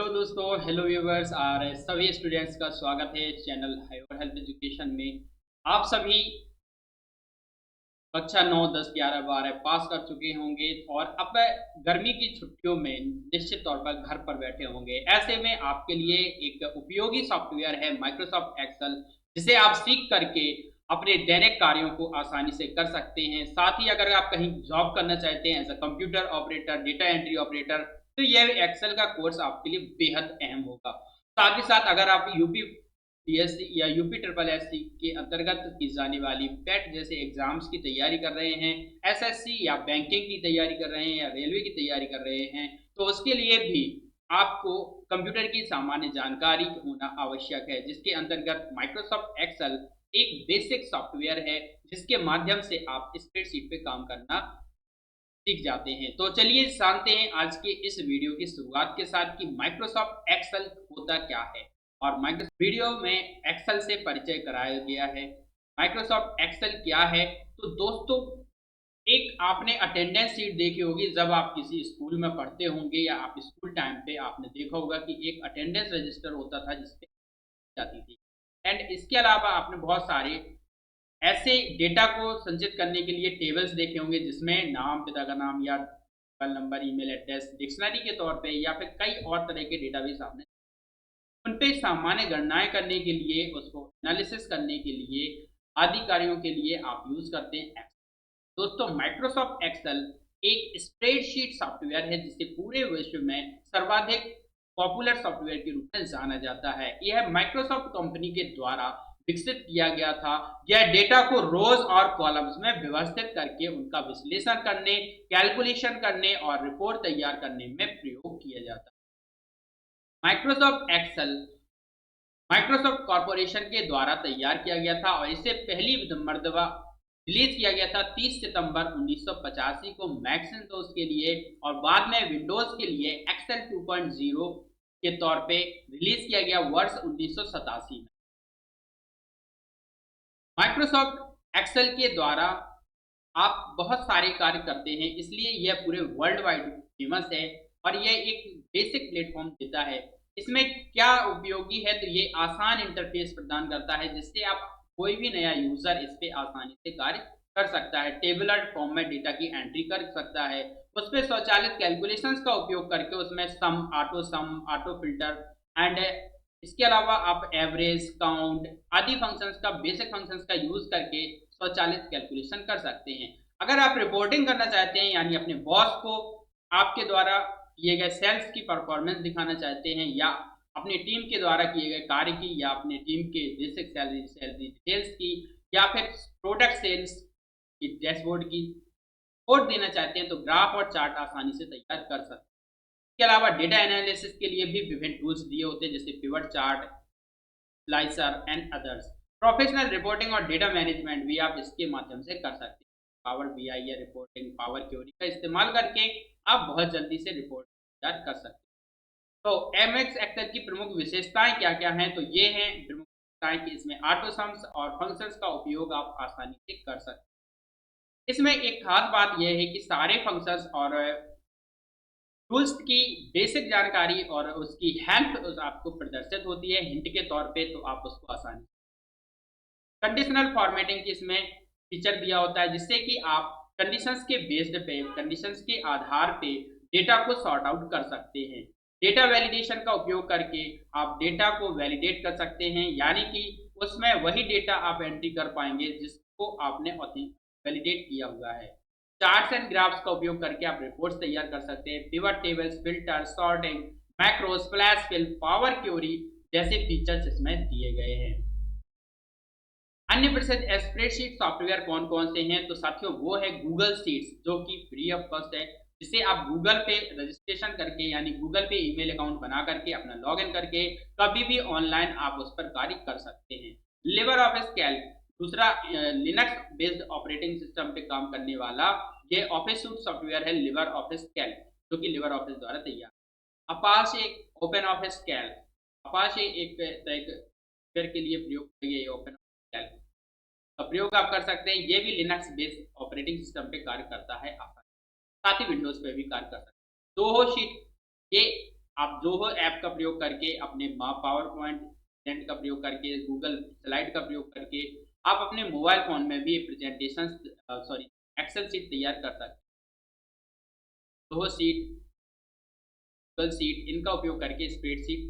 दोस्तों, hello viewers और सभी स्टूडेंट्स का स्वागत है चैनल हायर हेल्थ एजुकेशन में। आप सभी कक्षा 9, 10, 11, 12 पास कर चुके होंगे और अब गर्मी की छुट्टियों में निश्चित तौर पर घर पर बैठे होंगे। ऐसे में आपके लिए एक उपयोगी सॉफ्टवेयर है माइक्रोसॉफ्ट एक्सेल, जिसे आप सीख करके अपने दैनिक कार्यों को आसानी से कर सकते हैं। साथ ही अगर आप कहीं जॉब करना चाहते हैं as a computer operator, data entry operator, तो यह एक्सेल का कोर्स आपके लिए बेहद अहम होगा। साथ ही साथ अगर आप यूपी पीएससी या यूपी ट्रिपल एससी के अंतर्गत की जाने वाली पेट जैसे एग्जाम्स की तैयारी कर रहे हैं, एसएससी या बैंकिंग की तैयारी कर रहे हैं या रेलवे की तैयारी कर रहे हैं, तो उसके लिए भी आपको कंप्यूटर की सामान्य जानकारी होना आवश्यक है, जिसके अंतर्गत माइक्रोसॉफ्ट एक्सेल एक बेसिक सॉफ्टवेयर है, जिसके माध्यम से आप स्प्रेडशीट पे काम करना सीख जाते हैं। तो चलिए जानते हैं आज के इस वीडियो की शुरुआत के साथ कि माइक्रोसॉफ्ट एक्सेल होता क्या है। और माइक्रोसॉफ्ट वीडियो में एक्सेल से परिचय कराया गया है। माइक्रोसॉफ्ट एक्सेल क्या है? तो दोस्तों, एक आपने अटेंडेंस शीट देखी होगी जब आप किसी स्कूल में पढ़ते होंगे या आप स्कूल टाइम पे आपने देखा होगा कि एक अटेंडेंस रजिस्टर होता था जिसपे जाती थी। एंड इसके अलावा आपने बहुत सारे ऐसे डेटा को संचित करने के लिए टेबल्स देखे होंगे जिसमें नाम, पिता का नाम या mobile number, email address, dictionary के तौर पे या फिर कई और तरह के डेटाबेस आपने उन पे सामान्य गणनाएं करने के लिए, उसको एनालिसिस करने के लिए, आदि कार्यों के लिए आप यूज करते हैं एक्सेल। दोस्तों, माइक्रोसॉफ्ट एक्सेल एक स्प्रेडशीट सॉफ्टवेयर है जिसे पूरे विश्व में सर्वाधिक पॉपुलर सॉफ्टवेयर के रूप में जाना जाता है। यह माइक्रोसॉफ्ट कंपनी के द्वारा विकसित किया गया था। यह डेटा को रोज और कॉलम्स में व्यवस्थित करके उनका विश्लेषण करने, कैलकुलेशन करने और रिपोर्ट तैयार करने में प्रयोग किया जाता है। माइक्रोसॉफ्ट एक्सेल माइक्रोसॉफ्ट कॉरपोरेशन के द्वारा तैयार किया गया था और इसे पहली मर्तबा रिलीज किया गया था 30 सितंबर 1985 को मैकिन्टोश के लिए, और बाद में विंडोज के लिए एक्सेल 2.0 के तौर पे रिलीज किया गया वर्ष 1987 में। माइक्रोसॉफ्ट एक्सेल के द्वारा आप बहुत सारे कार्य करते हैं, इसलिए यह पूरे वर्ल्ड वाइड फेमस है और यह एक बेसिक प्लेटफॉर्म देता है। इसमें क्या उपयोगी है? तो ये आसान इंटरफेस प्रदान करता है जिससे आप कोई भी नया यूजर इस पे आसानी से कार्य कर सकता है। टेबुलर फॉर्म में डेटा की एंट्री कर सकता है, उस पे स्वचालित कैलकुलेशंस का उपयोग करके उसमें सम, ऑटो फिल्टर एंड इसके अलावा आप एवरेज, काउंट आदि फंक्शंस का, बेसिक फंक्शंस का यूज करके स्वचालित कैलकुलेशन कर सकते हैं। अगर आप रिपोर्टिंग करना चाहते हैं, यानी अपने बॉस को आपके द्वारा किए गए सेल्स की परफॉर्मेंस दिखाना चाहते हैं, या अपनी टीम के द्वारा किए गए कार्य की, या अपने टीम के बेसिक सैलरी डिटेल्स की, या फिर प्रोडक्ट सेल्स की डैशबोर्ड की रिपोर्ट देना चाहते हैं, तो ग्राफ और चार्ट आसानी से तैयार कर सकते हैं। इसके अलावा डेटा एनालिसिस के लिए भी विभिन्न टूल्स दिए होते हैं, जैसे pivot chart, slicer and others. Professional reporting और डेटा मैनेजमेंट भी आप इसके माध्यम से कर सकते हैं। पावर बीआई या रिपोर्टिंग, पावर क्वेरी का इस्तेमाल करके आप बहुत जल्दी से रिपोर्ट तैयार कर सकते हैं। तो एमएक्स एक्सेल की प्रमुख विशेषताएं क्या-क्या हैं? तो ये हैं प्रमुख विशेषताएं कि इसमें ऑटो सम्स और फंक्शंस का उपयोग आप आसानी से कर सकते हैं। इसमें एक खास बात यह है कि सारे फंक्शंस और टूल्स की बेसिक जानकारी और उसकी हेल्प आपको प्रदर्शित होती है हिंट के तौर पे, तो आप उसको आसानी। कंडीशनल फॉर्मेटिंग की इसमें फीचर दिया होता है जिससे कि आप कंडीशंस के बेस्ड पे, कंडीशंस के आधार पे डेटा को सॉर्ट आउट कर सकते हैं। डेटा वैलिडेशन का उपयोग करके आप डेटा को वैलिडेट कर सकते हैं, यानी कि उसमें वही डेटा आप एंट्री कर पाएंगे जिसको आपने वैलिडेट किया हुआ है। चार्ट्स एंड ग्राफ्स का उपयोग करके आप रिपोर्ट्स तैयार कर सकते हैं। Pivot tables, filter, sorting, macros, flash fill, power query जैसे फीचर्स इसमें दिए गए हैं। अन्य प्रसिद्ध स्प्रेडशीट सॉफ्टवेयर कौन-कौन से हैं? तो साथियों, वो है गूगल शीट्स, जो कि फ्री ऑफ कॉस्ट है, जिसे आप गूगल पे रजिस्ट्रेशन करके, यानी गूगल पे ईमेल अकाउंट बना करके, अपना लॉगिन करके कभी भी ऑनलाइन आप उस पर कार्य कर सकते हैं। लिबर ऑफिस कैल्क, दूसरा लिनक्स बेस्ड ऑपरेटिंग सिस्टम पे काम करने वाला ये ऑफिस सूट सॉफ्टवेयर है लिबर ऑफिस कैल्क, जो कि लिबर ऑफिस द्वारा तैयार। Apache open office Calc, Apache एक सॉफ्टवेयर के लिए प्रयोग किया गया ओपन कैल्क का प्रयोग आप कर सकते हैं। ये भी लिनक्स बेस्ड ऑपरेटिंग सिस्टम पे कार्य करता है आसानी, साथ ही विंडोज पे भी कार्य कर सकते हैं। दोहो शीट, ये आप जोहो ऐप का प्रयोग करके अपने पावर पॉइंट प्रेजेंट का प्रयोग करके गूगल स्लाइड का प्रयोग करके आप अपने मोबाइल फ़ोन में भी प्रेजेंटेशन सॉरी एक्सेल शीट तैयार कर सकते हैं। जोहो शीट, गूगल शीट इनका उपयोग करके स्प्रेडशीट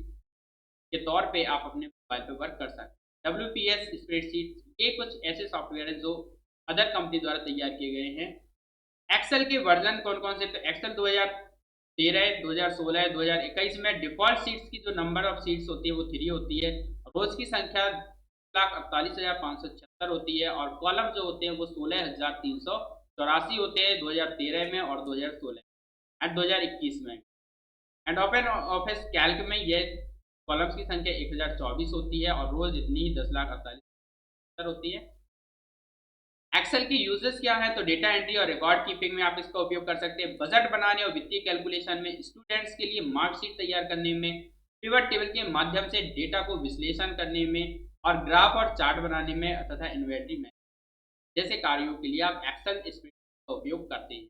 के तौर पे आप अपने मोबाइल पे वर्क कर सकते हैं। WPS स्प्रेडशीट ये कुछ ऐसे सॉफ्टवेयर हैं जो अदर कंपनी द्वारा तैयार किए गए हैं। एक्सेल के वर्जन कौन-कौन से? तो एक्सेल 2013, 2016, 2021 में डिफ़ॉल्ट सीट्स की जो नंबर ऑफ सीट्स होती है वो 3 होती है। रोज़ की संख्या 2,48,576 होती है और कॉलम जो होते हैं वो 16,384 होते हैं 2013 में और 2016 एंड 2021 में। एंड ओपन ऑफिस कैल्क में ये कॉलम्स की संख्या 1024 होती है और रोज़ इतनी ही 10,48,000 होती है। एक्सेल की यूजेस क्या है? तो डेटा एंट्री और रिकॉर्ड कीपिंग में आप इसका उपयोग कर सकते हैं। बजट बनाने और वित्तीय कैलकुलेशन में, स्टूडेंट्स के लिए मार्कशीट तैयार करने में, पिवट टेबल के माध्यम से डेटा को विश्लेषण करने में और ग्राफ और चार्ट बनाने में तथा इन्वेंटरी में जैसे कार्यों के लिए आप एक्सेल स्प्रेडशीट का उपयोग करते हैं।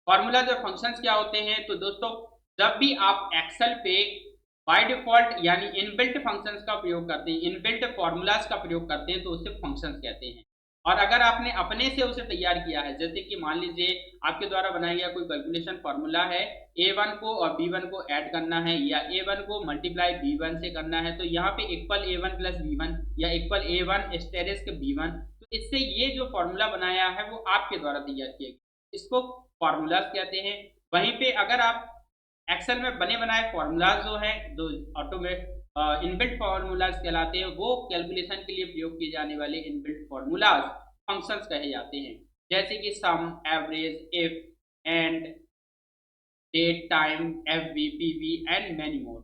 फॉर्मूलाज और फंक्शंस क्या होते हैं? तो दोस्तों जब भी आप एक्सेल पे बाय डिफ़ॉल्ट यानी इनबिल्ट फंक्शंस का प्रयोग करते हैं, इनबिल्ट फॉर्मूलाज का प्रयोग करते हैं तो उसे फंक्शंस कहते हैं। और अगर आपने अपने से उसे तैयार किया है, जैसे कि मान लीजिए आपके द्वारा बनाया गया कोई कैलकुलेशन फॉर्मूला है, A1 को और B1 को ऐड करना है या A1 को मल्टीप्लाई B1 से करना है, तो यहाँ पे इक्वल A1 प्लस B1 या इक्वल A1 एस्टेरिस्क B1, तो इससे ये जो फॉर्मूला बनाया है वो आपके द्वारा तैयार किया गया, इसको फॉर्मूलाज कहते हैं। वहीं पे अगर आप एक्सेल में बने बनाए फॉर्मूलाज जो हैं जो ऑटोमेट इनबिल्ट फॉर्मूलाज कहलाते हैं, वो कैलकुलेशन के लिए प्रयोग किए जाने वाले इनबिल्ट फॉर्मूलाज फंक्शंस कहे जाते हैं, जैसे कि sum, average, if, end, date, time, FV, PV and many more.